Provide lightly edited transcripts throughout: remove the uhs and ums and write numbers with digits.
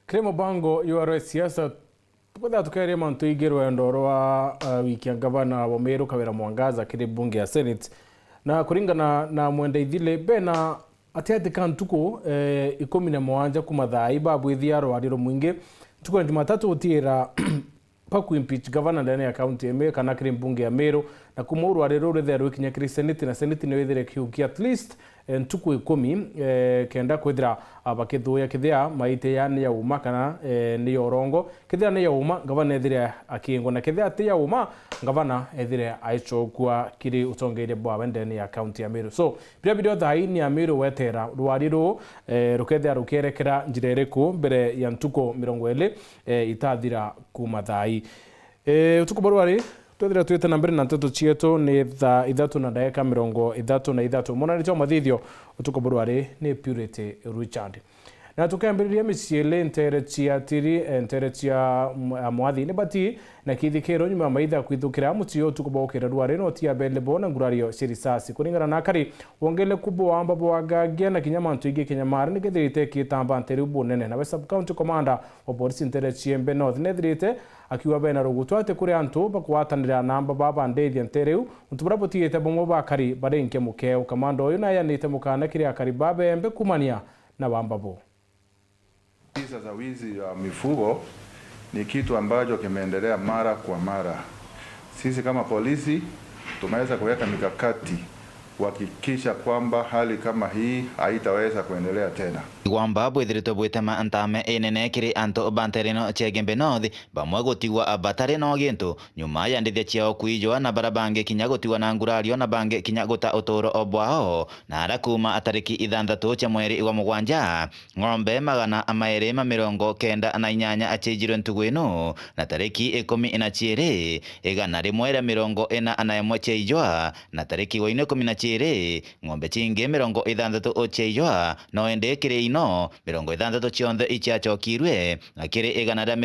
Kremo bango yuaro siasa tukotha tukaire mantu igirwe ndoro wa wiki gavana wa Meru Kawira Mwangaza kiri bunge ya Senate na kuringana na mwenda ithile bena atiati kantuko 17 kumathai babu ithiaro ariro mwingi tuko Jumatatu utira paku impeach gavana ndani ya county eme kana kiri bunge ya Meru na kumuru ariro rethero kinya kiri Senate na Senate ni wethire kiuki at least ntuku 10 kenda kwithira abakithuya kithia maite ya ni ya uma kana ni yorongo kithia ni ya uma gavana ethire akingo na kithia ati ya uma gavana ethire aichokwa kiri utongeire bwa ndani ya county ya Meru so bia video thai ni ya Meru wetera rwariro rukethia rukerekera njirereku mbere ya ntuko 20 itathira kuma thai utuko borwari twethira twete nambere na nteto chieto ni tha 3:33 mona rito mathithio utuko borwari ni Purity Richard na tukambiriria misiele nterechia tiri nterechia mwathi ni bati na kithikero nyuma maitha kwithukira mutio tukubokera rware no tia bele bona ngurario sirisasi kuringana na kari wongele kubo amba bwagagia na kinyamantu ige kinyamara ni githirite kitamba nteri ubunene na sub county commander wa polisi nterechia mbe north nethirite akiwa bena rugutwate kuri antu bakwatanira namba baba ndeithia ntereu utubrabotiete bomo bakari barenke mukeo kamando uyu na yanite mukana kiri akari babe mbe kumania na bambabo. Kisa za wizi wa mifugo ni kitu ambacho kimeendelea mara kwa mara. Sisi kama polisi tumeweza kuweka mikakati kuhakikisha kwamba hali kama hii haitaweza kuendelea tena. Gwamba bwithirito bwitema antame enene kiri anto banterino chegembe nothi bamwe gutigwa abatare no gintu nyuma ya ndithia ciao kuijwa na barabange kinya gutiwa na ngurario na bange kinya guta utoro obwao na arakuma atariki 6 cha mweri wa mugwanja ng'ombe 298 achijirwe ntugwino na tariki 12 igana rimwe rĩa 41 cheijwa na tariki 12 ng'ombe chingi 60 cheijwa no ende kiri ino 60 chionthe ichiachokirwe na kiri igana rĩa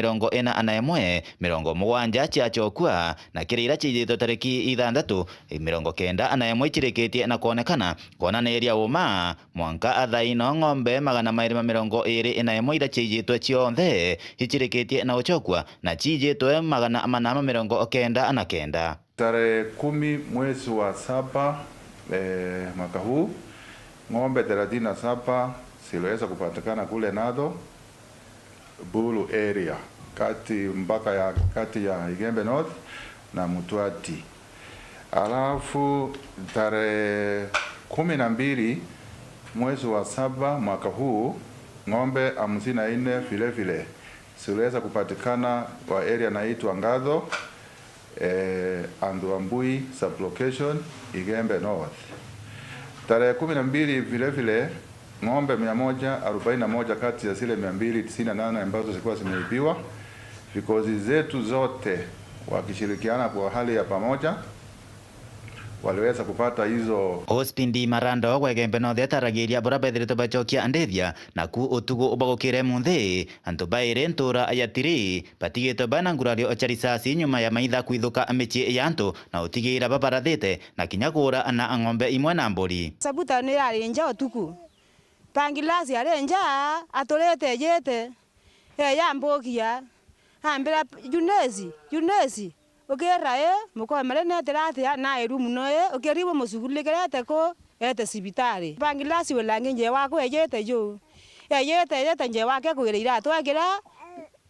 41 chiachokwa na kiri ira chijito tariki 6 91 chirikitie na kuonekana kuonaniria uma mwanka athaino ng'ombe 221 ira chijitwe chionthe ichirikitie na uchokwa na chijitwe 499. Tarehe 10 mwezi wa 7 mwaka huu ng'ombe 37 ziliweza kupatikana kule Nado Bulu area kati ya Igembe North na Mutwati. Alafu tarehe 12 mwezi wa 7 mwaka huu ng'ombe 54 vile vile ziliweza kupatikana kwa area naitwa Ngadho Anduambui sublocation Igembe North. Tarehe 12 vile vile ng'ombe 141 kati ya zile 298 ambazo zilikuwa zimeibiwa, vikosi zetu zote wakishirikiana kwa hali ya pamoja waliweza kupata hizo. Ospindi marando wegembe no taragiria bora bethirito bachokia andethia na ku utugo ubagukire munthi antu baire ntura ayatiri patigito bana ngurario ocharisasi nyuma ya maitha kwithuka michi ya antu na utigira babarathite na kinyagura na ng'ombe imwe na mburi. Sabuta ni ari nja utuku pangilasi ari nja atolete jete ya mbogia ambira junezi ukera muko marene terathia na erumu no ukeriwo musugulikerete ko ete sibitari pangilasi welange nje wako ejete jo ejete nje wake kuira atwagira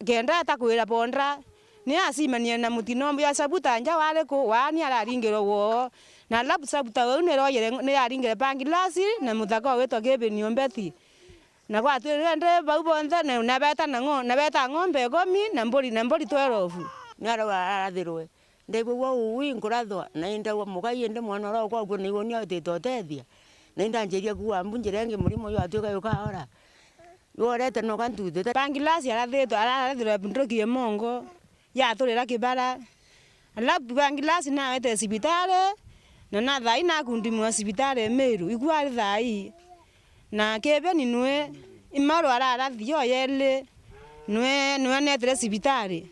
genda ta kuira bondra ni asimania na mutino ya sabuta nja wale ko wani araringero wo na labu sabuta we ne royere ne aringere pangilasi na muthako weto gebe niombeti na kwa twende baubonza na beta ng'ombe 10 na mbori 12 nyara arathirwe ndegwa uwi ngurathwa na indawa mugai ende mwana ro kwa gwo niwo ni atitotethia na indanjeria kuwa mbunjirenge murimo yo atuka yukahora yorete no kantuthe pangilasi arathirwe bundokie mongo ya turira kibara alafu pangilasi na wete sibitare na thai na kundimwa sibitare Meru igwari thai na kebe ni nwe imaro arathio yele nwe netre sibitare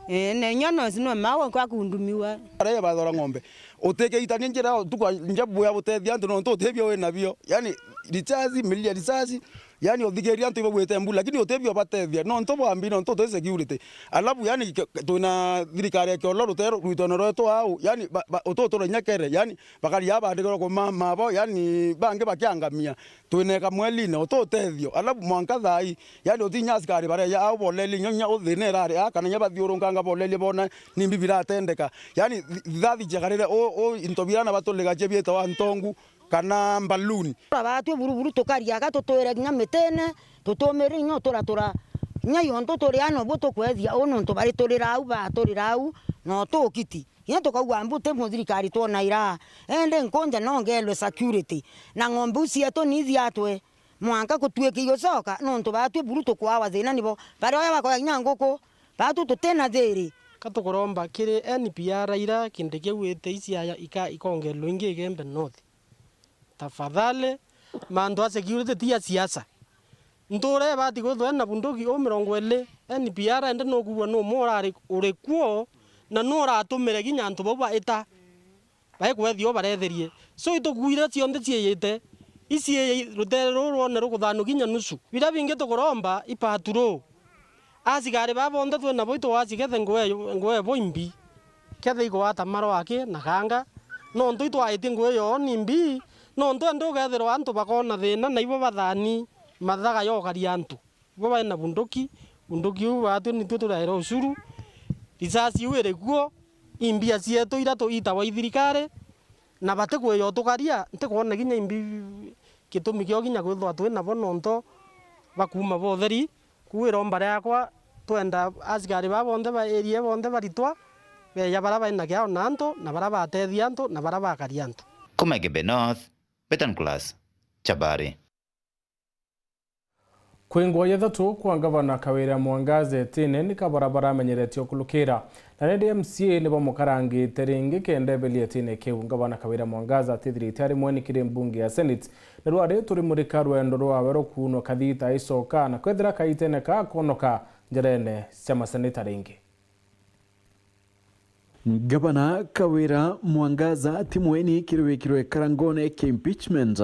ne nyono sino mawo kwa kundumiwa araya bathora ng'ombe uteke itani njira tukwa njabu ya butethia ntu no tutebia we nabio yani risasi milia risasi yani othigeria ntu ibogwete mbu lakini otebio batethia no nto bambi no nto to security alafu yani tuna thirikari ke oloro tero ruitono roto au yani ototo nyakere yani bakari yaba ndikoro ko mama bo yani bange bakiangamia twineka mweli no ototethio alafu mwanka thai yani otinya askari bare ya boleli nyonya othinera ari akana nyaba thiurunganga boleli bona nimbibira atendeka yani thathi jegarire o intobirana batolega jebieta wa ntongu kana mbaluni abatu buruburu tokaria gatotwere nya metene totomere nyo tora nya yonto tori ano boto kwethia ono nto bari torirau ba torirau no tokiti nya tokagwa mbute muthirikari tona ira ende nkonja no ngelwe security na ng'ombe cieto nithi atwe mwanka kutueke yosoka no nto batu buruto kwa thina nibo bari oya bakoya nya ngoko batu tutena thiri katukuromba kiri NPR ira kinde kiwite iciaya ikongelwe ingi Gembe North tafadhali mandu a security tia siasa ndore bati gothwe na bunduki o 20 NPR ende no kuwa no morari uri kuo na no ratumire ginya ntu boba eta bai kwethio baretherie so ituguire cionde cieyete ici rutere rone rukuthanu ginya nusu bira bingi tukuromba ipaturo asigare babonde twe na boito wasigete ngoe boimbi kethe iko atamaro ake na ganga no ntu itwaite ngoe yo nimbi no ndo ndo gethero antu bakona thina na ibo bathani mathaga yogaria antu ibo baina bunduki u batu ni tuturahera ucuru risasi uire guo imbia cietu iratu itawa ithirikare na bate kweyo tukaria ntikona ginya imbi kitumi kyo ginya gwithwa twina bo nonto bakuma botheri kuira mbare yakwa twenda asigari babonde ba area bonde baritwa beya bara baina kyao nanto na bara batethia antu na bara bakaria antu kuma Gembe North Betan Class Chabari kwingwa yethatu kwa gavana Kawira Mwangaza tene ni kabarabara amenyeretio kulukira na rede MCA ni bomukarangi teringi kendebeli tene ke gavana Kawira Mwangaza tithirite ari mweni kire mbunge ya Senate na rware turi muri karwendo rwabero kuno kathita isoka na kwethira kaitene ka konoka njerene cia Senate ringi. Gavana Kawira Mwangaza timweni kirwe karangone ke impeachment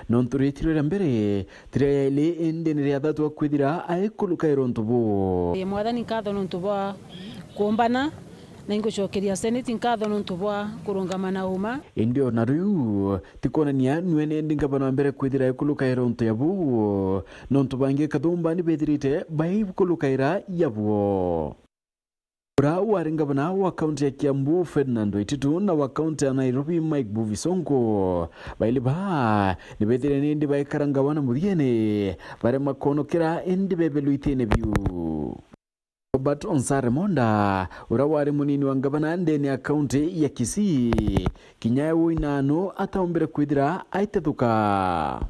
nonturitire mbere tirele endene athatu kwithira aikuluka irontubo mwathani nkatho nontubo kumbana na ingucokeria Senate nkatho nontubo kurungamana uma indio na riu tikonania nwene ndingavana mbere kwithira aikuluka irontu yabu nontubange kathumba ni bethirite bai kuluka ira yabu Ura wari gavana wa kaunti ya Kiambu Ferdinand Waititu na wa kaunti ya Nairobi Mike Mbuvi Sonko baili ba ni bethire ni ndi baikaranga wana muthiene bare makonokera endi bebeluitene biu Robert Onsare Monda ura wari munini wa gavana ndeni ya kaunti ya Kisii kinyayo inano ataumbire kwithira aitethuka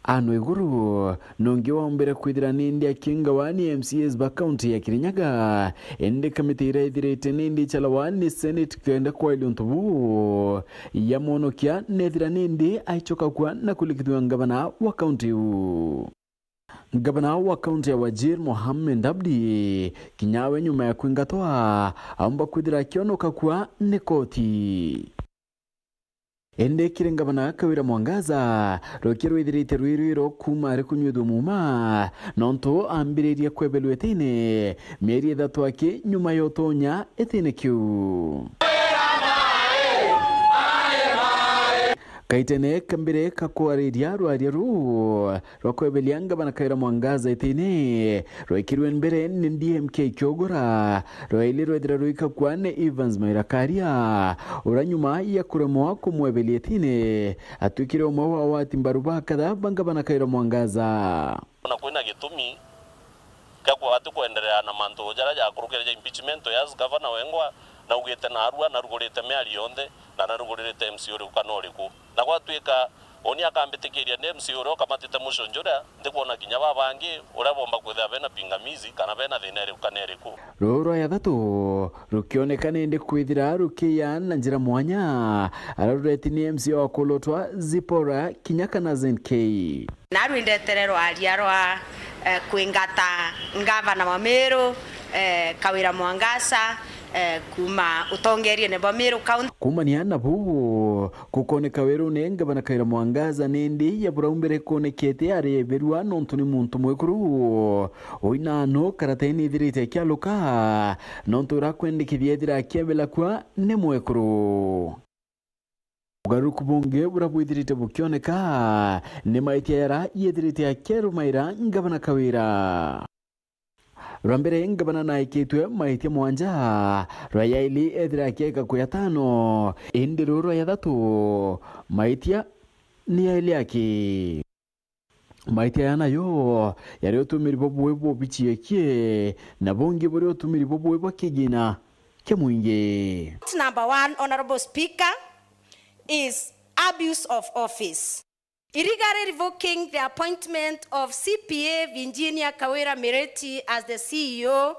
ano iguru nongi waombere kwithira nindi akingawani MCAs ba county ya Kirinyaga ende kamitira ithirite nindi chalawani Senate kenda kwa iliontubu ya monokia nethira nindi aichoka kwa na kulikithwa gavana wa county Gavana wa kaunti ya Wajir Mohamed Abdi kinyawe nyuma ya kuingatwa aomba kwithira kionoka kwa nekoti ende kirengavana Kawira Mwangaza rokiro ithirite rwirwiro kuma ari kunyuthwa muma nonto ambiriria kwebelwetine mieri ithatu ake nyuma yotonya etine kiu kaitene kambire kakwariria rwaria ru rwakwebelia gavana Kawira Mwangaza etine rwekirwe mbere ni DMK Kyogora rwaili rwethira rwika kwane Evans Mairakaria ura nyuma ya kuremwa kumwebelia etine atwikire umwe wa watimbaru bakatha gavana Kawira Mwangaza na kwina gitumi kakwa atu kuendelea na mantu jara ja kurugereja impeachment ya gavana wengwa na ugete na arua na rugurite meali yonde na rugurite MC uri kanoriku na gwatwika oni akambitikiria ne MC uri kamatite mushonjura ndikuona kinya babangi urabomba kwitha bena pingamizi kana bena thinere kaneriku roro ya thatu rukionekane ndi kwithira rukia na njira mwanya ararureti ni MC wa kulotwa Zipora Kinyaka na ZNK na rwindetere rwaria rwa kwingata gavana wa Meru Kawira Mwangaza kuma utongerie ne Meru county kumania nabu kukoneka werune ngabana Kawira Mwangaza nendi ya buraumbere konekete areberwa nontu ni muntu mwekuru oinano karataini thirite kyaluka nontu rakwendekithia thira kiabela kwa ne mwekuru ugaruku bunge burabwithirite bukioneka ni maitia yara yethirite akerumaira ngabana Kawira Rambere ngabana na ikitwe maitia mwanja rayaili ethira kieka kwa 5 indiruro ya 3 maitia ni yaili yake maitia yana yo yari otumiri bobuwebo bichiekie na bongi bori otumiri bobuwebo kigina kemuinge. Number 1, Honorable Speaker, is abuse of office. Illegally revoking the appointment of CPA Virginia Kawira Mireti as the CEO,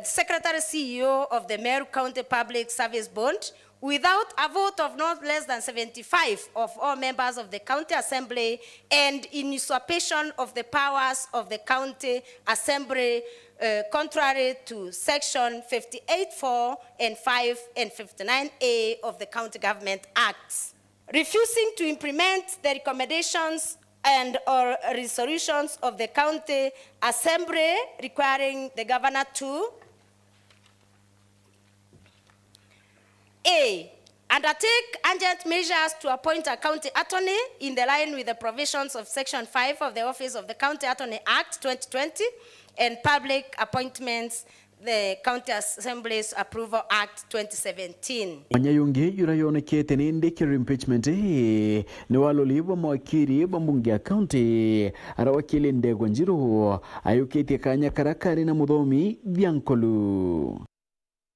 Secretary CEO of the Meru County Public Service Board without a vote of not less than 75 of all members of the County Assembly and in usurpation of the powers of the County Assembly contrary to Section 58(4) and 5 and 59A of the County Government Acts. Refusing to implement the recommendations and or resolutions of the County Assembly requiring the Governor to A. Undertake urgent measures to appoint a county attorney in the line with the provisions of Section 5 of the Office of the County Attorney Act 2020 and Public Appointments, the County Assembly's Approval Act 2017. Wanyayungi yurayonekete nende kiri impeachment ni waloliwa mwakiri bambungi ya county arawakili Ndegwa Njiru ayukete kanya karakari na mudhomi Biankolu.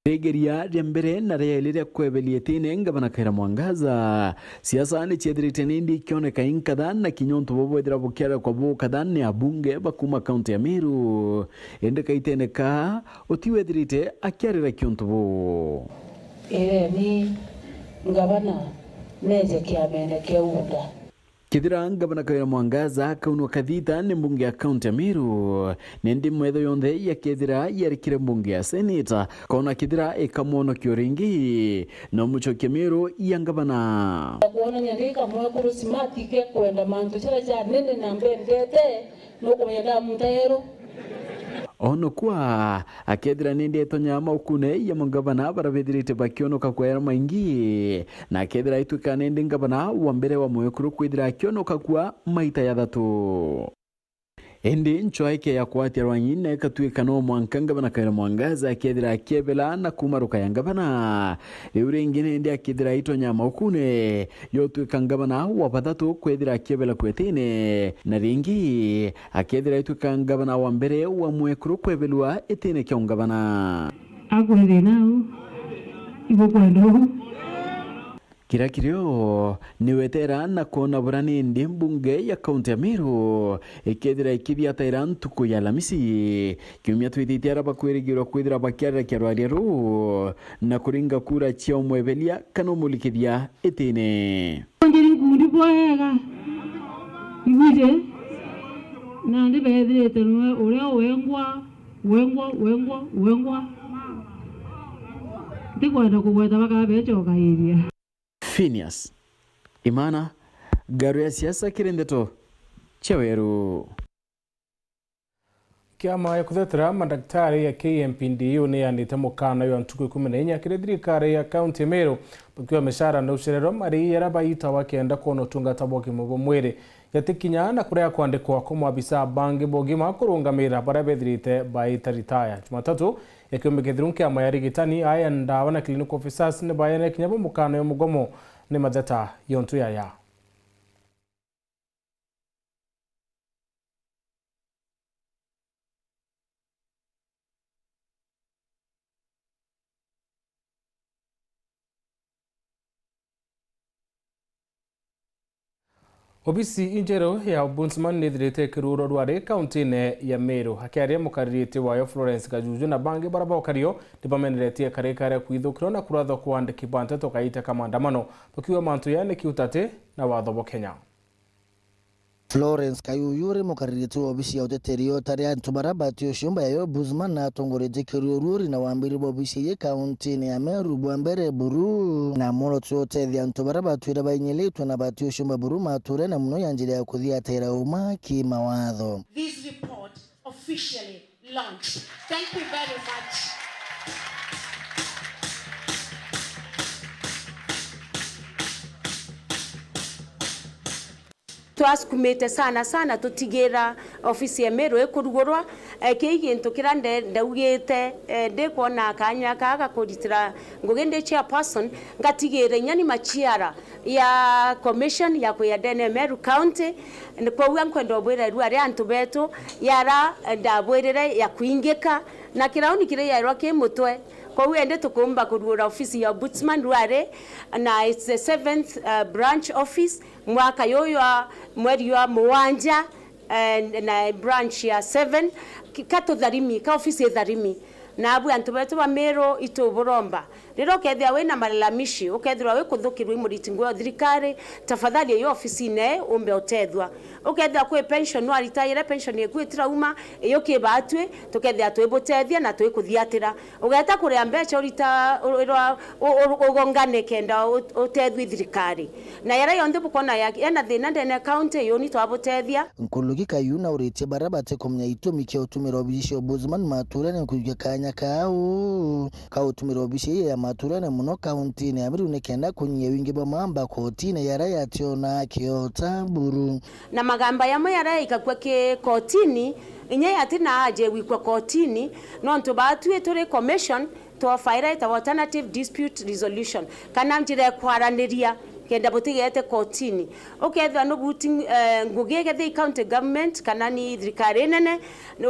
Regeria riambere na realiria kwebelietine ngabana Kawira Mwangaza siasa ni chedrite nindi kioneka inkadhan na kinyonto bobwedra bukera kwa bukadhan ni abunge bakuma county ya Meru ende kaiteneka otiwedrite akiarira kionto bo ni ngabana neze kiamene keuda Kithira ngabana Kawira Mwangaza kaunwa kathita ni mbunge ya county ya Meru nendi mwetho yonthe ya kithira yarikire mbunge ya seneta kona kithira ekamono kioringi no muchoke Meru ya ngabana kuona nyandika mwekuru simati ke kwenda mantu cha nene na mbendete no kumenya mutero ono kwa akethira nindi etonyama ukune ya ngabana barabethirite bakionoka kwa yara maingi na akethira ituka nindi ngabana wa mbere wa mwekuru kwithira akionoka kwa maita ya 3 endi nchoike ya kwatia rwanyine katwika no mwanka ngabana Kawira Mwangaza akethira akebela na kumaruka ya ngabana eurengine ndi akethira itonyama ukune yotwika ngabana wa 3 kwethira akebela kwetine na ringi akethira ituka ngabana wa mbere wa mwekuru kwebelwa etine kya ngabana akwere nao ibo kwendo Kirakirio niwetera na kona burani ndi mbunge ya kaunti ya Meru ikethira ikithia taira ntuku ya Alhamisi kiumia twithitiara bakwirigirwa kwithira bakiarira kiarwaria ru na kuringa kura chia umwebelia kana umulikithia etine njiri ngundi boega ibuje na ndi bethirite nwe uria wengwa ndikwenda kugweta bakabechoka iria Phineas Imana garu ya siasa kirendeto Cheweru. Kiama ya kuthetera madaktari ya KMPDU ni yandite mukana yo ntuku 14 kire thirikari ya county Meru bakiwa mishara na ucerero mari yarabaita wakenda kono tungata boki mubo mwere yatikinya na kuria kwandikwa ko mwabisa bangi bogi makurungamira bara bethirite baita retire Jumatatu yakiombe kithirun kiama ya rigitani aya ndawa na clinical officers ne bayana kinyabo mukana yo mugomo ne matheta yontu ya Obisi injero ya Ombudsman nithirite kiruro rwari kaunti-ine ya Meru hakiaria mukaririte wayo Florence Kajuju na bangi baraba okario dibameneretie karikare kwithukiro na kuratho kuandiki bante tokaita kamandamano bakiwa mantu yani kiutate na watho bo Kenya. Florence Kayuyuri mukariritu obisi ya uteteri yotari antu barabati yoshumba ya Ombudsman na tongorete kirururi na wambiri bobisi ye kaunti ni Ameru bwambere buru na molo tuyote vya antu barabati irabainyiletu na bati yoshumba buru mature na mno yanjili ya kuthia taira umaki mawadho. This report officially launched. Thank you very much. Twasukumite sana tutigira ofisi ya Meru ekurugorwa kigintu kirande ndaugite ndikuona kanya kaga kuritira ngugende chairperson ngatigire nyani machiara ya commission ya kuyadene Meru County kwa wankwenda obwera ruari antu betu yara ndabwerere ya kuingika na kirauni kire yarwa kimutwe kwa wende tukumba kurura ofisi ya Ombudsman ruare na it's the 7th branch office mwaka yoyo mweri wa muwanja na branch ya 7 kato dharimi ka ofisi dharimi na abu antu betu ba Meru ituburomba rero kethia we na malalamishi ukethira we kuthukirwe muritingo wa thirikari tafadhali yo ofisi ne umbe otethwa ukethia kwe pension no retire pension yekwitira uma iyo kibatwe tukethia twibutethia na twikuthiatira ugeta kuria mbeca urita ugongane kenda otethwi thirikari na yara yonde bukona yana thina ndene county yo ni twabutethia Nkulugi Kayuna urite barabate komnya itumi kya utumira obisi Ombudsman mature ne kujya kanya ka utumira obisi ya maturane muno kaunti ne Ameru ne kenda kunye wingi ba mamba koti ne yara yationa kiota buru na magamba yamo yara ikakwa ke kotini inye yatina aje wikwa kotini nonto batwe tore commission to file it alternative dispute resolution kana mjire kwaraniria kenda butigete kotini ukethwa no buting ngugege the county government kana ni thirikari nene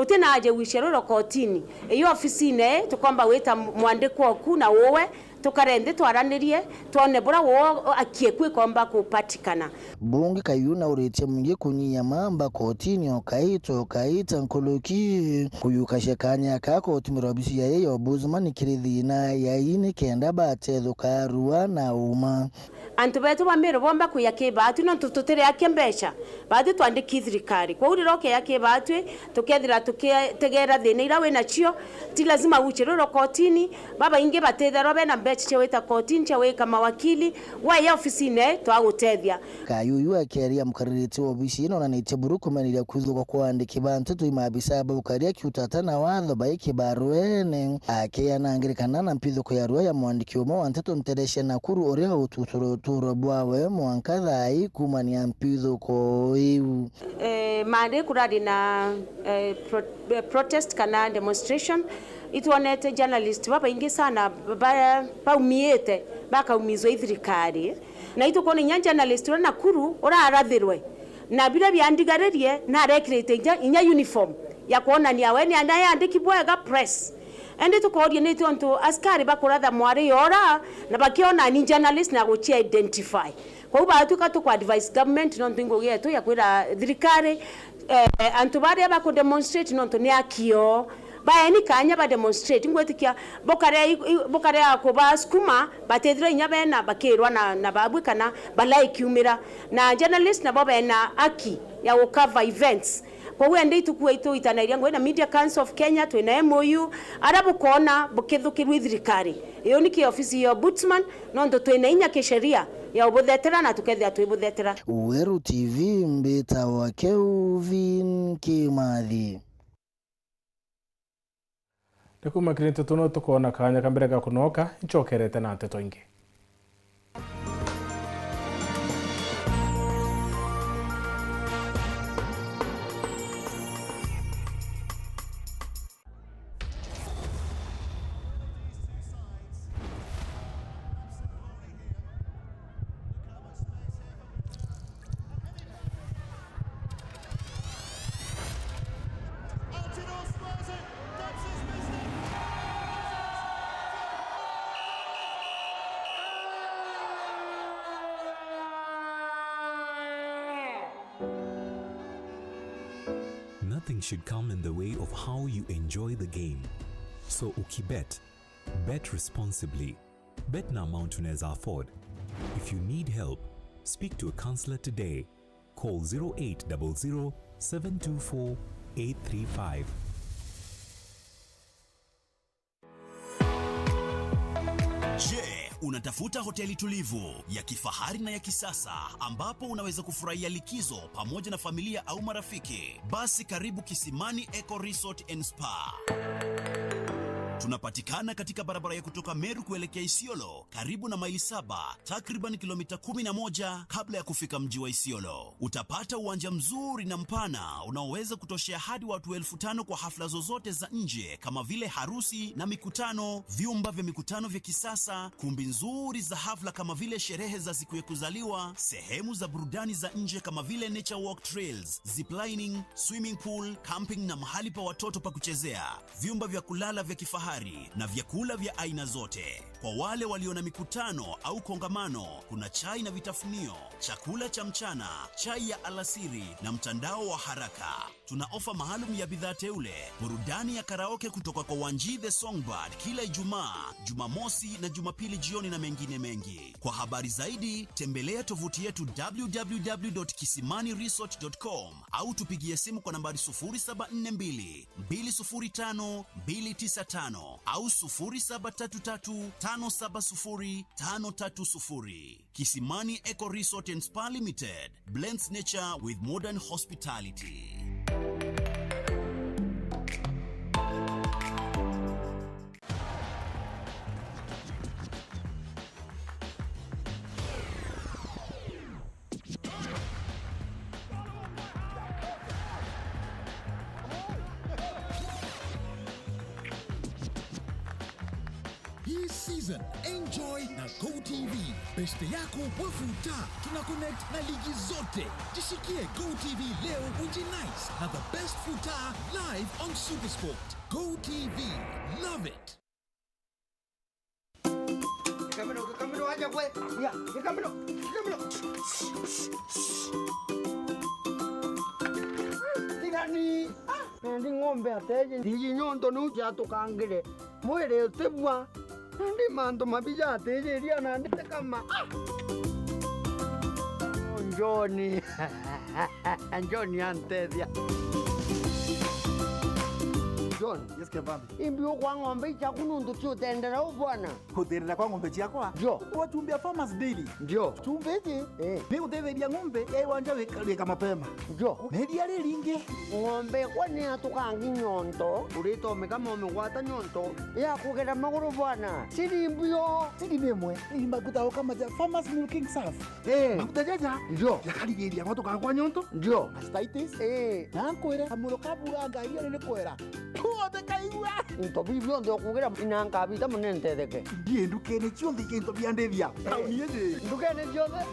utina aje wicero kotini iyo ofisi ne tukomba weta mwandiko oku na wowe tukarende twaranirie tuone bora wo akiekwe komba kupatikana Bunge Kayuna urite mungi kunyinya mamba kotini okaita Nkuluki kuyukashekanya kako utumira obisi ya yeyo Ombudsman kirithina ya ine kenda bathethuka ruwa na uma antu betu ba Meru bomba kuyake batu no tututere yake mbeca batu twandiki thirikari kwa uri roke yake batu tukethira tuketegera thina ira we nacio ti lazima uchiroro kotini baba inge batethera bena mbeca cheweta kotini cheweka mawakili wa ya ofisi ne twagutethia Kayuyu akeria mukaririti obisi no na niteburu kumenira kuzuka kwandiki bantu tuimabisa bukaria kiutatana watho baiki barwene akeya nangirikana na mpitho ko yarwa ya mwandiki umo wanteto nteresha nakuru oria ututuro bwawe mwankadhai kumania mpitho ko iu mande kuradi na protest kana demonstration ituonete journalist baba ingi sana ba umiete bakaumizwa thirikari na itukone nya journalist ora Nakuru ora arathirwe na bila byandigarerie na recreate inya uniform ya kuonania we ni andiki bwega press ende tukodia ni tonto askari bakuratha mwari yora na bakiona ni journalist na guchi identify kwa uba tukatu kwa advice government no ndingo yetu ya kwira thirikari antu bari abaku demonstrate no to ni akio baeni kanya ba demonstrate ngwetikia bokare ako ba skuma batethira inya bena bakirwa na babwe kana balike umira na journalist na baba na aki ya cover events kwa wende itukuwa ito itanairia ngwe na Media Council of Kenya twina MOU arabu kona bukithukirwe thirikari iyo niki ofisi ya Ombudsman no ndo twina inya kisheria ya ubuthetera na tukethia twibuthetera Weru TV mbita wa Kelvin Kimathi Ndikuma kirintu tuno tukona kanya kambere ga kunoka nchokerete na nteto ingi Nothing should come in the way of how you enjoy the game. So Ukibet, bet responsibly. Bet na amount unaweza afford. If you need help, speak to a counselor today. Call 0800 724 835. Je, unatafuta hoteli tulivu ya kifahari na ya kisasa ambapo unaweza kufurahia likizo pamoja na familia au marafiki? Basi karibu Kisimani Eco Resort and Spa. Tunapatikana katika barabara ya kutoka Meru kuelekea Isiolo, karibu na maili 7, takriban kilomita 11 kabla ya kufika mji wa Isiolo. Utapata uwanja mzuri na mpana unaoweza kutoshea hadi watu 5,000 kwa hafla zozote za nje kama vile harusi na mikutano, vyumba vya mikutano vya kisasa, kumbi nzuri za hafla kama vile sherehe za siku ya kuzaliwa, sehemu za burudani za nje kama vile nature walk trails, ziplining, swimming pool, camping na mahali pa watoto pa kuchezea, vyumba vya kulala vya kifahari na vyakula vya aina zote. Kwa wale walio na mikutano au kongamano, kuna chai na vitafunio, chakula cha mchana, chai ya alasiri na mtandao wa haraka. Tuna ofa maalum ya bidhaa teule, burudani ya karaoke kutoka kwa Wanji the Songbird kila Ijumaa, Jumamosi na Jumapili jioni na mengine mengi. Kwa habari zaidi, tembelea tovuti yetu www.kisimaniresort.com au tupigie simu kwa nambari 0742 205 295 au 0733 570 530. Kisimani Eco Resort and Spa Limited blends nature with modern hospitality. Season enjoy na GoTV. Beste yako wafuta. Tuna connect na ligi zote. Jishikie GoTV leo ujinice na the best futa live on SuperSport. GoTV, love it. Kamilo aja kwe. Ya, Kamilo. Tigani. Ndi ngombe ateje. Ndi nyondo nuja tukangire. Mwere tebwa. Ndi mando mabija ateje ria na ndete kama. Njoni. Njoni antedia. John, yes kebambi. Imbio kwa ngombe cha kunundu tutendera ubwana. Kuterera kwa ngombe chakwa? Jo. Wachumbia Farmers Daily. Jo. Chumbeje? Ni utetheria ngombe wanja weka mapema. Jo. Media lingi. Ngombe kwani atukangi nyonto. Urito kama umewata nyonto. Ya kugera maguru bwana. Siri imbio. Siri memwe. Ni makuta kama Farmers Milking Surf. Makuta jaja. Jo. Yakaligeria watu kwa nyonto. Jo. Mastitis. Nankwera kamuro kabura iyo ni kwera. Tuote kaiwa. Into bibio ndo kugera inanga bita munente deke. Die ndukene chonde kento biandevia. Tauniye. Ndukene chonde.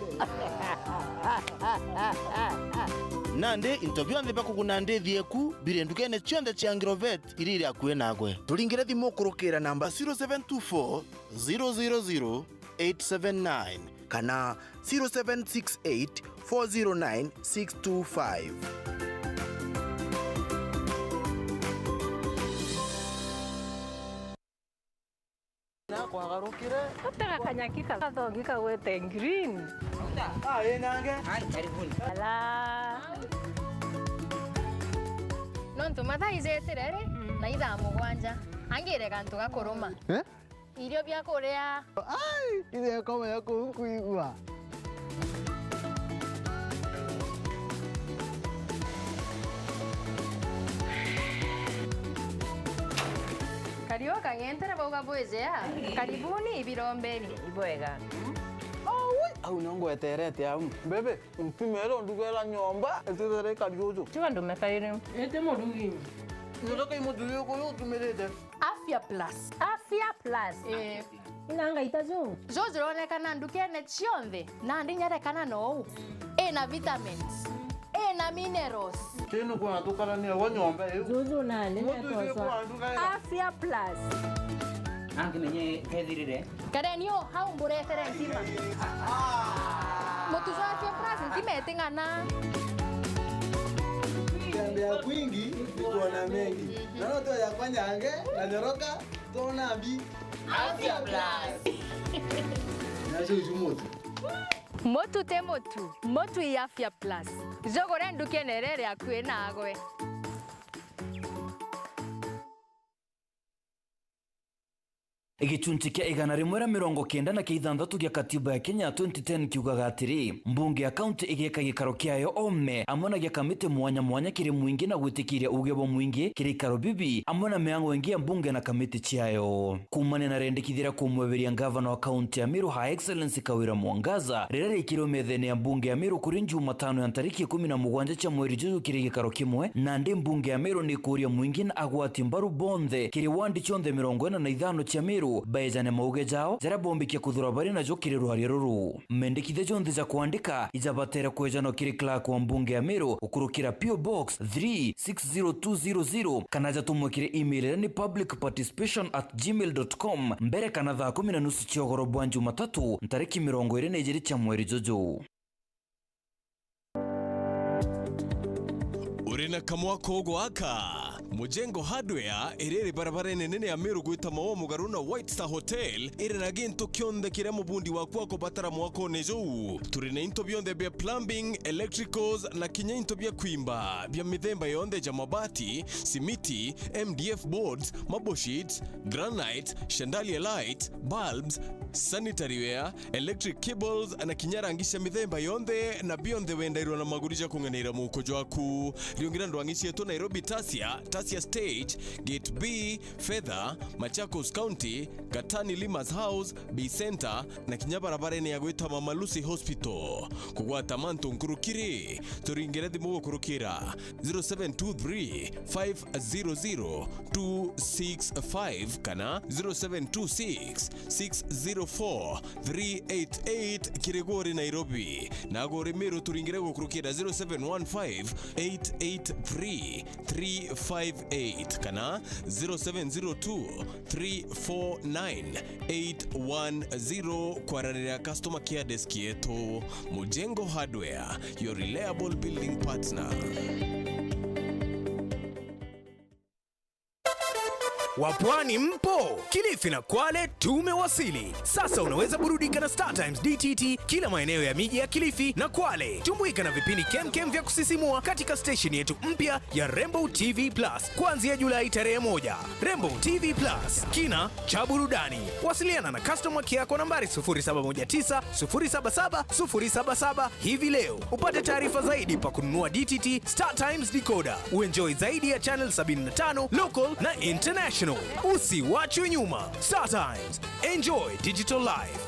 Nande interview ande bakugunande thieku birendukene chonde cha Agrovet iriri akwe nagwe. Tulingire thimo kurukira namba 0724 000 879 kana 0768 409 625. Kutaka kanyakika kathongika wete green. Nange. Karibuni. Ala. Nontu mathaizeterere na ithaa mugwanja angire kantu gakuruma. Irio bya kuria. Ile kama yako kuigwa. Kario kang'entere bauga bwezea. Karibuni ibirombeni ibwega. Au nyongo eterete au bebe mpimero ndugela nyomba etere kadiojo chiwa ndo mekaire ete modugi ndoka imodugi ko yotumerete Afya Plus. Afya Plus. Inanga itazo. Zozo ronekana ndukene chionde na ndinyarekana no. Na vitamins. Na minerals. Teno kwa tukana ni wanyomba eu. Zozo nane natosa. Afya Plus. Anki nenye kedhirire. Karenio hau mburetere ntima. Motuzo Afya Plus ntima etingana. Tembea kwingi kuona mengi. Nano to ya kwanyange na nyoroka tona bi Afya Plus. Nacho ujumoto. Motu te motu. Motu ya Afya Plus. Jogore ndukenere akwe nagwe. Igicunci kia 196 gia katiba ya Kenya 2010 kiugaga atiri mbunge ya kaunti igeka gikaro kiayo ome amwe na gia kamite mwanya kiri mwingi na gwitikiria uge bo mwingi kiri karo bibi amwe na miango ingi ya mbunge na kamite chiayo kumane na rendekithira kumweberia gavana wa kaunti ya Meru High Excellency Kawira Mwangaza rere ikiromethene ya mbunge ya Meru kuri Jumatano ya tariki 17 cha mweri Juni kiri gikaro kimwe na ndi mbunge ya Meru ni kuria mwingi na agwati mbaru bonthe kiri wandi chonde 45 cha Meru baejane mauge jao zara bombikia kuthura bari na jokiri ruhari ruru mendekithe jonthe za kuandika ijabatera kwejano kiri clerk wa mbunge ya Meru ukurukira PO Box 360200 kana jatumwe kiri email ni publicparticipation@gmail.com mbere kana thaa 10:30 chiogoro bwa Jumatatu tariki 22 cha mweri Jojo. Urena kamwako gwaka Mujengo Hardware irere barabara nene ya Meru gwita mawo mugaruna White Star Hotel irena ginto kionde kire mubundi wakwa ko batara mwako nejo turine into bionde bya plumbing electricals na kinya into bya kwimba bya mithemba yonde ja mabati simiti MDF boards mabo sheets granite chandelier light bulbs sanitary ware electric cables na kinyarangisha mithemba yonde na bionde wendairwa na magurija kunganira muko jwaku riongira ndwangicie to Nairobi Tasia Stage, Gate B, Feather, Machakos County, Gatani Limas House, B Center, na kinyabarabara ya gwita Mama Lucy Hospital. Kugwata manto nkurukiri, turingere dimugo kurukira 0723 500 265 kana 0726 604 388 Kirigori Nairobi. Nagore Meru turingere kurukira 0715 883 358 kana 0702 349 810 kwa rarira customer care desk yetu. Mujengo Hardware, your reliable building partner. Wapwani mpo, Kilifi na Kwale tumewasili. Sasa unaweza burudika na Star Times DTT kila maeneo ya miji ya Kilifi na Kwale. Tumbuika na vipindi kemkem vya kusisimua katika station yetu mpya ya Rainbow TV Plus kuanzia Julai tarehe 1. Rainbow TV Plus, kina cha burudani. Wasiliana na customer care kwa nambari 0719 077 077 hivi leo. Upate taarifa zaidi pa kununua DTT Star Times decoder. Uenjoy zaidi ya channel 75 local na international. Usiwachwe nyuma. Star Times. Enjoy digital life.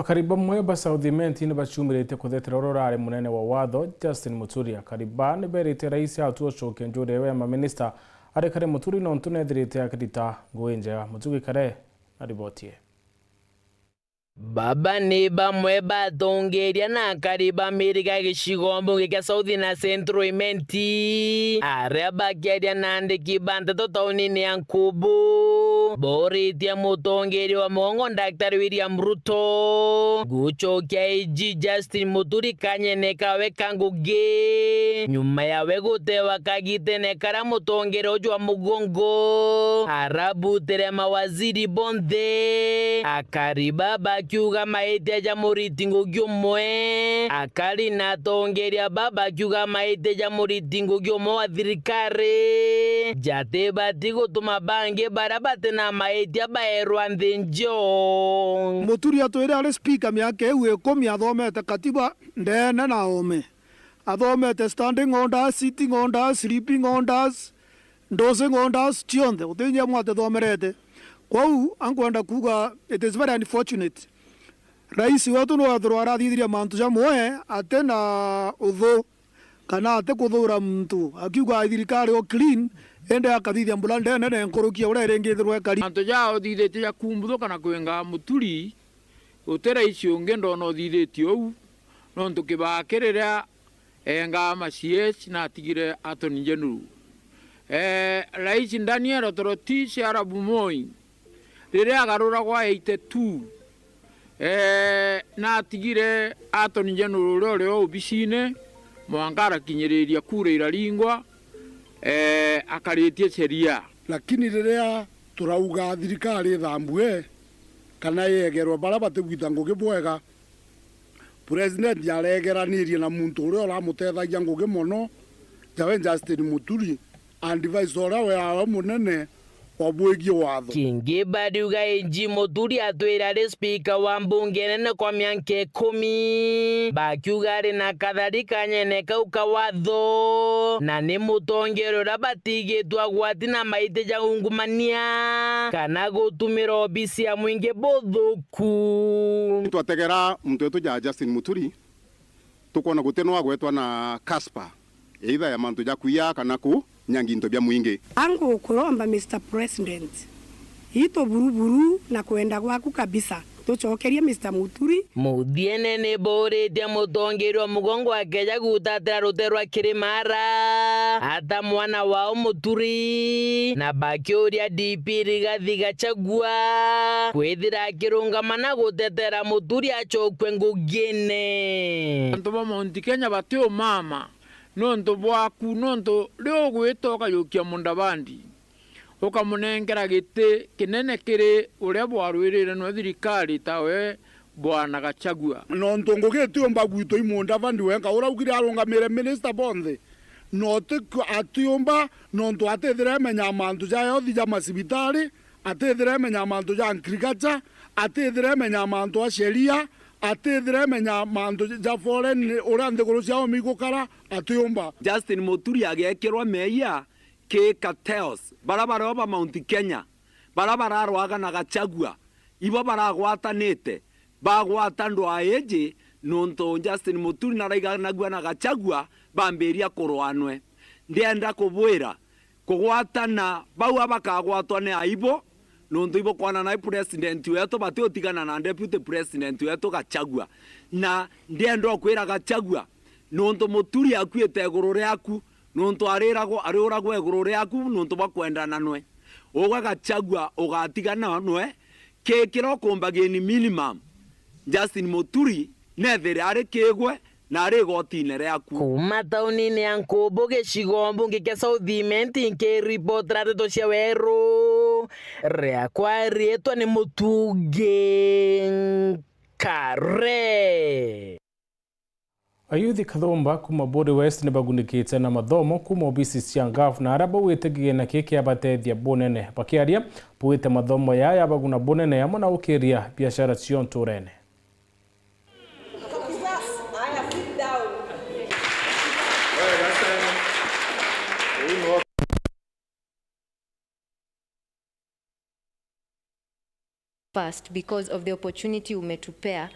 Kariba mweba Southimenti ni bachumirete kuthetera urorare munene wa watho Justin Muturi. Kariba ni berete raisi atuo choke njure we maminista arekare Muturi no ntunethirite akidita ngwenja Muturi kare na ribotie. Baba ni bamwe batongeria na kariba mirika gishigombo gya South na Central Imenti areba kedia nande kibanda to taunini yankubu boritia mutongeri wa mongo Dr. William Ruto gucho KG Justin Muturi kanyene kawe kanguge nyuma yawe gutewa kagitene kara mutongeri ojwa mugongo arabu terema waziri bonde akariba bakyuga maite ja muritingo gyomwe akali na tongeria baba kyuga maite ja muritingo gyomo wa thirikari jate batigo tumabange barabate na maite baerwa ndenjo Muturi atwire ari speaker miaka ewe 10 athomete katiba ndene na ome athomete standing orders sitting orders sleeping orders dosing orders chionde utinya mwate thomerete kwau ankwenda kuga it is very unfortunate raisi wetu no athoro arathithiria mantu jamwe ate na uthu kana ate kuthura muntu akiuga thirikari o clean ende akathithia mbulande nene nkurukia ura irengithirwe ekari mantu jao thithite ya kumbutho kana kwenga Muturi utera icio ngendo no thithitio u no ntukibakirira enga macies na tigire Attorney General raisi Daniel Toroitich Arap Moi rire agarura kwa 82 na tigire Attorney General ore obisine mwangara kinyiriria kure iraringwa akaritie sheria. Lakini riria turauga thirikari thambue kana yegerwa bara batigwita ngugi bwega, president yaregeranirie na muntu uria uramutethagia ngugi muno jawe Justin Muturi advisor wa munene wabwegi watho. Kingi badiuga Inji Muturi atwira ari speaker wa mbunge nene kwa miaka 10 bakiuga ari na katharika nyene kau ka watho na ni mutongero rabatigitwa gwati na maite ja ungumania kana gutumira obisi ya mwingi buthuku. Twategera muntu wetu ja Justin Muturi tukona gutenwa gwetwa na Casper either ya mantu ja kuya kana ku nyanginto bya mwingi. Angu kuromba Mr. President ito buruburu na kwenda gwaku kabisa tucokerie Mr. Muturi muthiene ni borete mutongerwa mugongo akeja gutatira ruterwa kirimara ata mwana wao Muturi na bakioria DP Rigathi Gachagua kwithira kirungamana gutetera Muturi achokwe ngugine. Antu ba Mount Kenya batio mama nonto bwaku nonto leo gwitoka yukia mundabandi ukamunengera gite kinene kiri uria bwarwirire no thirikari tawe bwana Gachagua nonto ngugitio mbagwito imundabandi wenga uraugire arungamire minister bonthe note atiumba nonto atethire menya mantu ja yothi ja masibitari atethire menya mantu ja agriculture atethire menya mantu a sheria atethire menya mantu ja foreign urande kurucia migukara atiumba. Justin Muturi agekirwa meya ke cartels barabara ba Mount Kenya barabara rwaga na Gachagua ibo baragwatanite bagwata ndo aeje nonto Justin Muturi na raiga nagwa na Gachagua bamberia kurwanwe ndienda kubwira kugwatana bau abakagwatwa ne aibo nonto ibo kwana na president wetu batio tigana na deputy president wetu Gachagua na ndienda kwira Gachagua nonto Muturi akwite iguru riaku nonto ariragwo iguru riaku nonto bakwendana nwe ogwa Gachagua ugatigana nwe ke kirokombagie ni minimum Justin Muturi nethere ari kigwe na ari gotine riaku kuma taunini ya Nkubu gicigo mbunge kia Southiment nke report rateto cia weru riakwa rietwa ni Mutugi Kare. Ayuthi Kathumba kuma Bode West ni bagunikite na mathomo kuma obisi cia ngaf na araba wite na kiki abatethia bonene bakiaria buite mathomo ya baguna bonene ya mona ukiria biashara cio nturene. First, because of the opportunity umetupea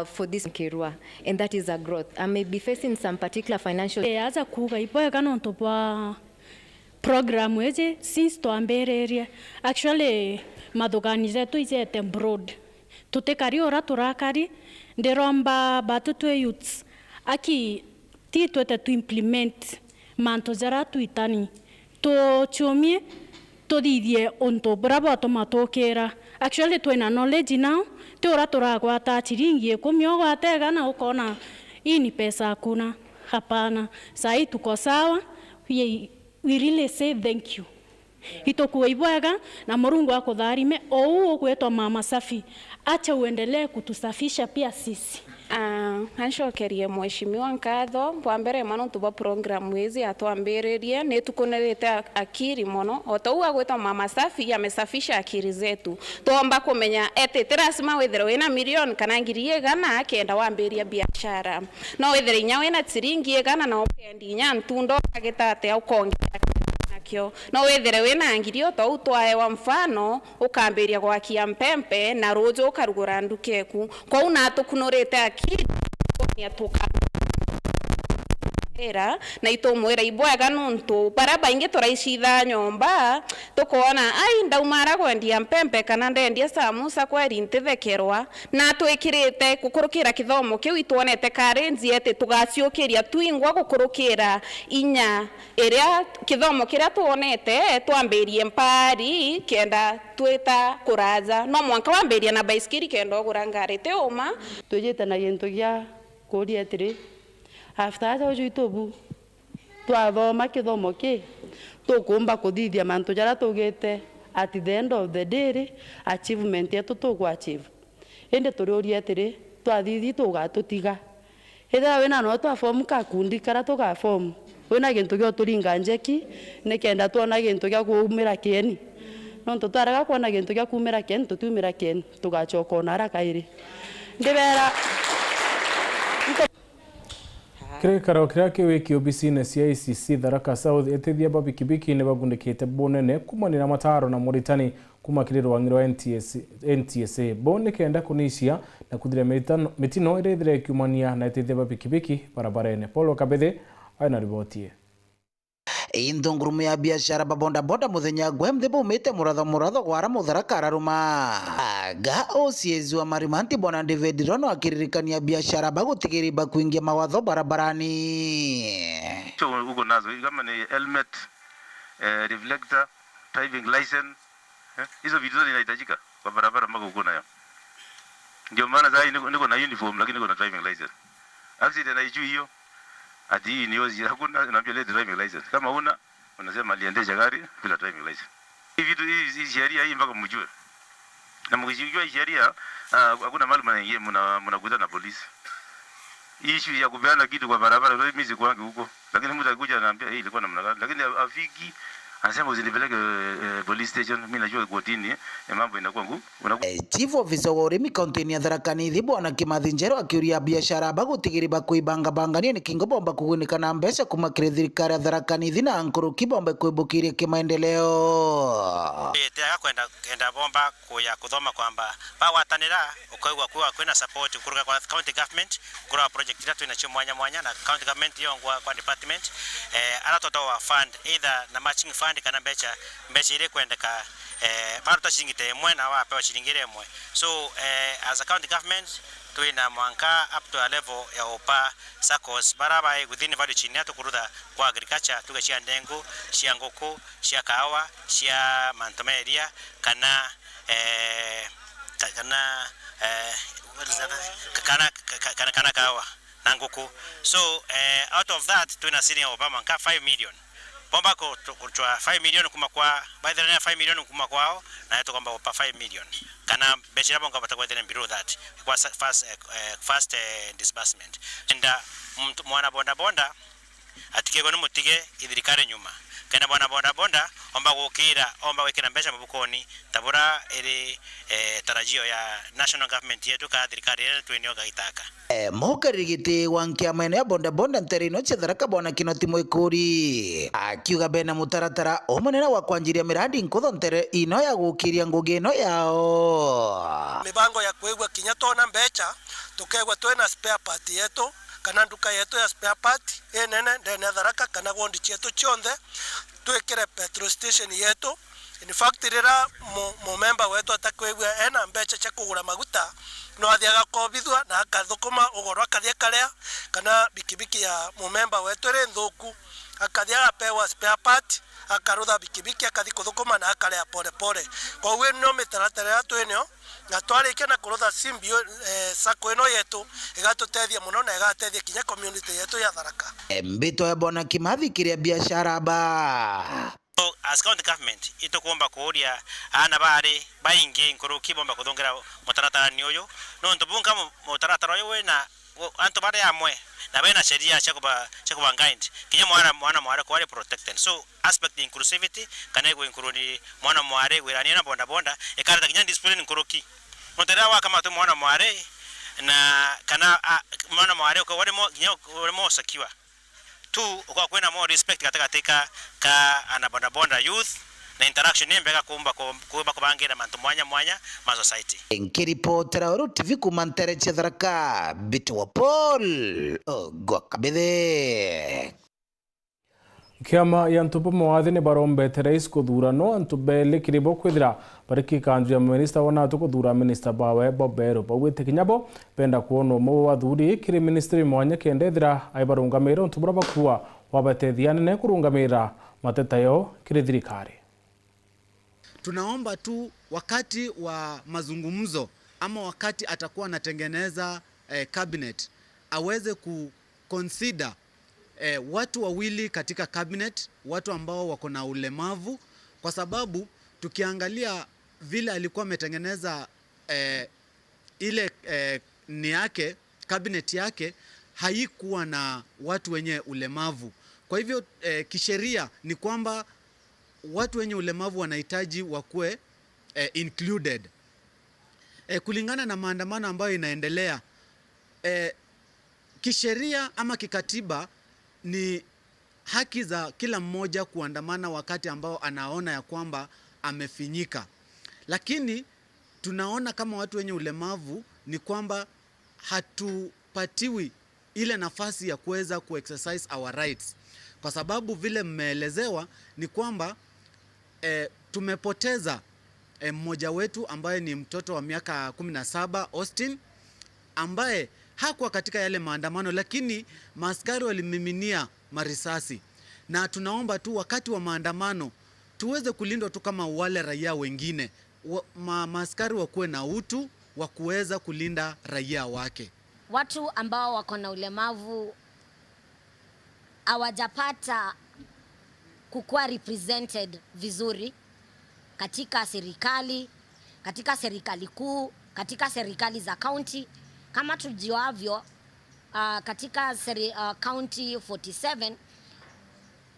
for this Kirua, and that is a growth. I may be facing some particular financial. Aza kuga ipoe kana ntopwa program weje since to ambereria. Actually, madogani zetu izete broad. Tutekari ora turakari nderomba batutu youths. Aki ti twete to implement manto zara tuitani. To chomie to didie onto bravo tomatokera. Actually, tuena knowledge now. Tora gwata chiringi kumio gwatega na ukona hii ni pesa hakuna. Hapana. Sai tuko sawa. We really say thank you. Itokuwa ibwaga na Murungu akutharime ou gwetwa mama safi. Acha uendelee kutusafisha pia sisi. Anshokerie mheshimiwa nkatho kwa mbere mano tuba program wezi atuambererie ne tukonerete akiri mono otou agweta mama safi amesafisha akiri zetu tuomba kumenya ete terasima wethere wena milioni kana ngiri igana kenda wamberia biashara no wethere inya wena tsiringi igana na opendi nya ntundo agetate ukongera nakyo no wethere wena ngiri otou twae wa mfano ukamberia gwakia mpempe na rojo ukarugura ndukeku kwa una tukunorete akiri atuka era na itomwera ibwaga nuntu baraba inge turaicitha nyomba tukona ai ndaumara kwendia mpempe kana ndendia samusa kweri ntithekerwa na twikirite gukurukira kithomo kiu itwonete karenzi ete tugaciukiria twingwa gukurukira inya iria kithomo kiria tuonete twambirie mpari kenda twita kuraza no mwanka wambiria na baiskeli kenda ogura ngari te uma tujite na gintu gia kuria atiri after aja uju itobu twathoma kithomo ki tukumba kuthithia mantu jara tugite at the end of the day achievement yetu tugu achieve ende turiuria atiri twathithi tugatutiga ethera wena no twa form ka kundi kara tuga form wena gintu gyo turinga njeki nikenda tuona gintu gya kuumira kieni no tutaraga kuona gintu gya kuumira kieni tutumira kieni tugachoka ona rakairi ndibera Kirekaro kiria kiwiki obisi-inĩ cia ICC Tharaka South etithia babikibiki nĩ bagundĩkĩte bunene kumanĩra mataro na mũritani kuma kĩrĩ rwang'i rwa NTSA bo nĩ kenda kũnĩcia na kuthira mitino ĩrĩa ĩthira ĩkiumania na etithia babikibiki barabara-inĩ. Paul Kabethe aina riboti Indongurumu ya biashara babonda bonda muthenya gwemthe bumite muratho gwara Mutharaka raruma aga osiezi wa marimanti bwana David Rono akiririkania biashara bagutigiri bakuingia mawatho barabarani. Uko nazo kama ni helmet, reflector, driving license, hizo vitu zote zinahitajika kwa barabara mpaka uko nayo. Ndio maana sasa niko na uniform lakini niko na driving license. Accident haijui hiyo. Ati hii ni ozi hakuna, naambia lete driving license. Kama una unasema aliendesha gari bila driving license. Hii vitu hii sheria hii mpaka mjue. Na mkijua hii sheria hakuna mahali mnakuta na polisi. Hii issue ya kupeana kitu kwa barabara ndio mimi sikuangi huko. Lakini mtu akikuja ananiambia hii ilikuwa namna gani. Lakini afiki anasema usinipeleke police station, mimi najua kotini mambo inakuwa ngumu. Chief Officer wa urimi kaunti ya Tharaka Nithi bwana Kimathi Njeru akiuria biashara bagutigiri bakuibanga bangania ni kingo bomba kugunika na mbeca kuma kiri thirikari ya Tharaka Nithi na Nkuruki bomba kuibukiria kimaendeleo. Tega kwenda bomba kuya kuthoma kwamba bawatanira ukaigwa kuwa kwina support kuruka kwa county government kura project ira twina chimwanya mwanya na county government yongwa kwa department ara totoa fund either na matching fund kana mbeca ile kwendeka baruta shingite mwe na wapewa shilingi mwe. So as a county government tuina mwanka up to a level ya opa SACCOS baraba within value chain yato kurudha kwa agriculture tugashia ndengu shia ngoko shia kahawa shia mantomeria kana kana kahawa na ngoko. So out of that tuina sitting opa mwanka 5 million bomba ko kuchwa 5 million kuma kwa by the 5 million kuma kwao na yeto kwamba opa 5 million kana beshira bonga batakuwa then below that kwa fast disbursement nda mwana bonda atikego n'umutige idhirikare nyuma kana bonda omba gukira omba wekera mbesha mabukoni tabura eri tarajio ya national government yetu ka thirikari yetu eneo gaitaka mukarigiti wankia mene ya bonda nterino cia Tharaka bwana Kinoti Mwikuri akiuga bena mutaratara omunene wa kwanjiria miradi nkutho ntere ino ya gukiria ngugi ino yao mibango ya kuigwa kinya tona mbecha tukegwa twena spare part yetu kana nduka yetu ya spare part enene ndene Tharaka kana gondi chetu chonde twekere petrol station yetu. In fact rira mu member wetu atakwegwa ena mbecha cha kugura maguta no athiaga kobithwa na akathukuma ugoro akathia karia kana bikibiki ya mu member wetu ri nthuku akathia apewa spare part akarutha bikibiki akathi kuthukuma na akaria pole kwa we no mitaratara ya twenyo na twarike na kurutha simbio sako ino yetu igatutethia muno na igatethia kinya community yetu ya Tharaka. Mbito ya bwana Kimathi kiria biashara ba So as county government itukumba kuuria ana bari baingi Nkuruki bomba kuthongera mutaratara ni uyu no ntubunga mutaratara uyu na antu bari amwe na bena sheria cha kuba guide kinya mwana mware kwa protected. So aspect inclusivity kana go include mwana mware wirani na bonda ikarata kinya discipline Nkuruki mutera wa kama tu mwana mware na kana mwana mware kwa wale mo secure tu kwa kwena more respect katika ka ana bonda youth na interaction mbega kuumba kubangira mantu mwanya ma society. Nkiripotera Uru TV kumantere cia Tharaka bitu wa Paul Gwakabethe. Kiama ya ntupo mwathi ni barombete rais kuthurano ntubele kiribo kwithira bariki kanju ya minista wana tukuthura minista bawe Bobero bawite kinyabo penda kuona mo wathuri kiri ministry mwanya kendethira aibarungamira ntubura bakuwa wabatethia ne kurungamira matetayo kiri thirikari. Tunaomba tu wakati wa mazungumzo ama wakati atakuwa anatengeneza cabinet aweze consider watu wawili katika cabinet, watu ambao wako na ulemavu, kwa sababu tukiangalia vile alikuwa ametengeneza ile ni yake cabinet yake haikuwa na watu wenye ulemavu. Kwa hivyo kisheria ni kwamba watu wenye ulemavu wanahitaji wakuwe included. Kulingana na maandamano ambayo inaendelea, kisheria ama kikatiba ni haki za kila mmoja kuandamana wakati ambao anaona ya kwamba amefinyika. Lakini tunaona kama watu wenye ulemavu ni kwamba hatupatiwi ile nafasi ya kuweza kuexercise our rights. Kwa sababu vile mmeelezewa ni kwamba tumepoteza mmoja wetu ambaye ni mtoto wa miaka 17 Austin, ambaye hakuwa katika yale maandamano, lakini maaskari walimiminia marisasi. Na tunaomba tu wakati wa maandamano tuweze kulindwa tu kama wale raia wengine. Maaskari wakuwe na utu wa kuweza kulinda raia wake. Watu ambao wako na ulemavu hawajapata kukuwa represented vizuri katika serikali kuu, katika serikali za county. Kama tujuavyo, katika county 47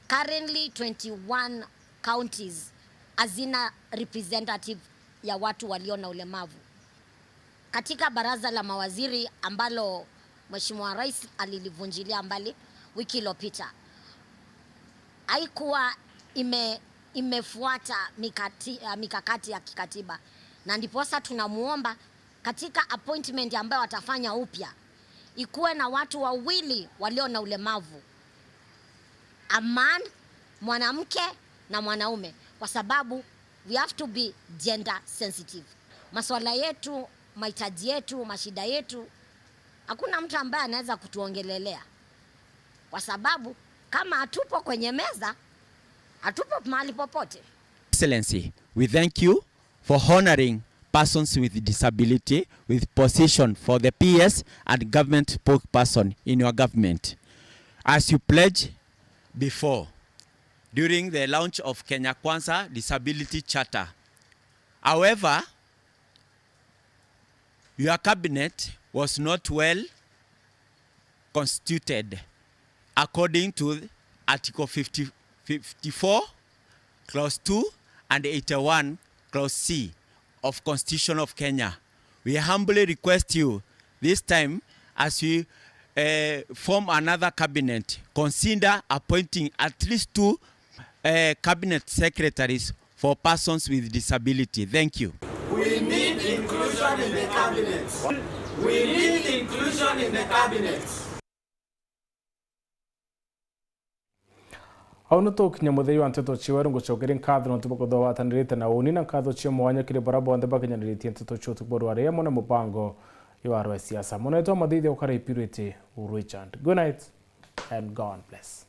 currently 21 counties hazina representative ya watu walio na ulemavu. Katika baraza la mawaziri ambalo Mheshimiwa Rais alilivunjilia mbali wiki iliyopita, haikuwa imefuata mikakati ya kikatiba, na ndiposa tunamuomba katika appointment ambayo watafanya upya ikuwe na watu wawili walio na ulemavu, a man, mwanamke na mwanaume, kwa sababu we have to be gender sensitive. Masuala yetu, mahitaji yetu, mashida yetu, hakuna mtu ambaye anaweza kutuongelelea, kwa sababu kama hatupo kwenye meza, hatupo mahali popote. Excellency, we thank you for honoring persons with disability with position for the PS and government spokesperson in your government. As you pledged before, during the launch of Kenya Kwanza Disability Charter. However, your cabinet was not well constituted according to Article 54, Clause 2 and 81, Clause C of Constitution of Kenya. We humbly request you this time, as we form another cabinet, consider appointing at least 2 cabinet secretaries for persons with disability. Thank you. We need inclusion in the cabinet. We need inclusion in the cabinet. Au nuto kinya muthei wa nteto chiweru ngucokeria nkatho no tuba kutho watanirite na uni na nkatho cio mwanya kiri barabo ndeba kinyaniritie nteto cio tuboru ari mo na mupango yo arwa siasa mono eto mathithi ukara ipirite Richard. Good night and God bless.